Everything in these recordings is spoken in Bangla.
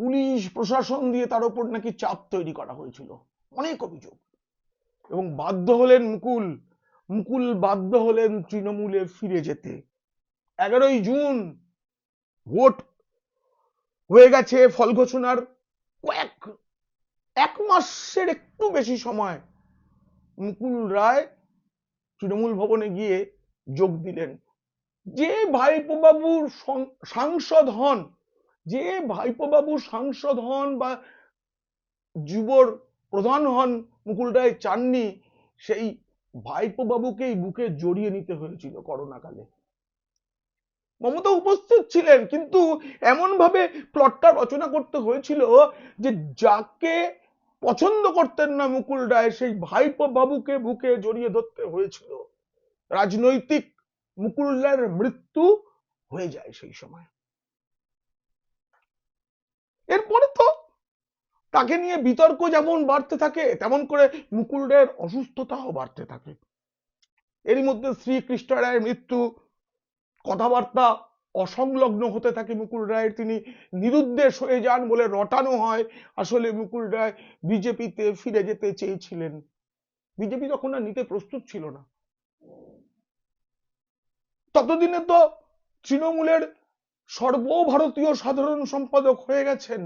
পুলিশ প্রশাসন দিয়ে তার উপর নাকি চাপ তৈরি করা হয়েছিল, অনেক অভিযোগ। এবং বাধ্য হলেন মুকুল বাধ্য হলেন তৃণমূলে ফিরে যেতে। 11ই জুন ভোট হয়ে গেছে, ফল ঘোষণার এক মাসের একটু বেশি সময় মুকুল রায় তৃণমূল ভবনে গিয়ে যোগ দিলেন। যে ভাইপো বাবুর সাংসদ হন, যে ভাইপো বাবু সাংসদ হন বা যুবর প্রধান হন, মুকুল রায় চাননি সেই ভাইপো বাবুকেই বুকে জড়িয়ে নিতে হয়েছিল করোনাকালে। মমতা উপস্থিত ছিলেন, কিন্তু এমন ভাবে প্লটটা রচনা করতে হয়েছিল যে যাকে পছন্দ করতেন না মুকুল রায়, সেই ভাইপো বাবুকে বুকে জড়িয়ে ধরতে হয়েছিল। রাজনৈতিক মুকুল রায়ের মৃত্যু হয়ে যায় সেই সময়। এরপরে তো তাকে নিয়ে বিতর্ক যেমন বাড়তে থাকে, তেমন করে মুকুল রায়ের অসুস্থতাও বাড়তে থাকে। এরই মধ্যে শ্রীকৃষ্ণ রায়ের মৃত্যু, কথাবার্তা অসংলগ্ন হতে থাকে মুকুল রায়ের, তিনি নিরুদ্দেশ হয়ে যান বলে রটানো হয় আসলে মুকুল রায় বিজেপিতে ফিরে যেতে চেয়েছিলেন। বিজেপি তখন আর নিতে প্রস্তুত ছিল না। ততদিনে তো তৃণমূলের সর্বভারতীয় সাধারণ সম্পাদক হয়ে গেছেন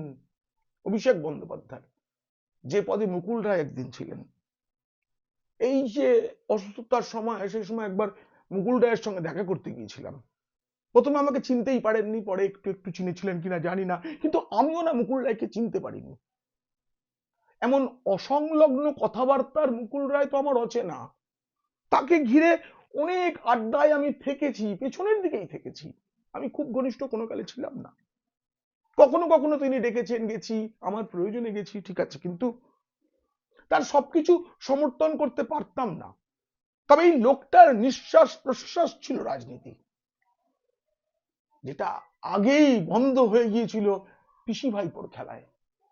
অভিষেক বন্দ্যোপাধ্যায়, যে পদে মুকুল রায় একদিন ছিলেন। এই যে অসুস্থতার সময়, সেই সময় একবার মুকুল রায়ের সঙ্গে দেখা করতে গিয়েছিলাম। প্রথমে আমাকে চিনতেই পারেননি, পরে একটু একটু চিনেছিলেন কিনা জানি না, কিন্তু আমিও না মুকুল রায়কে চিনতে পারিনি। এমন অসংলগ্ন কথাবার্তার মুকুল রায় তো আমার অচেনা। তাকে ঘিরে অনেক আড্ডায় আমি থেকেছি, পেছনের দিকেই থেকেছি। আমি খুব ঘনিষ্ঠ কোনো কালে ছিলাম না। কখনো কখনো তিনি ডেকেছেন, গেছি, আমার প্রয়োজনে গেছি, ঠিক আছে, কিন্তু তার সবকিছু সমর্থন করতে পারতাম না। তবে এই লোকটার নিঃশ্বাস প্রশ্বাস ছিল রাজনীতি, যেটা আগেই বন্ধ হয়ে গিয়েছিল পিসি ভাইপোর খেলায়।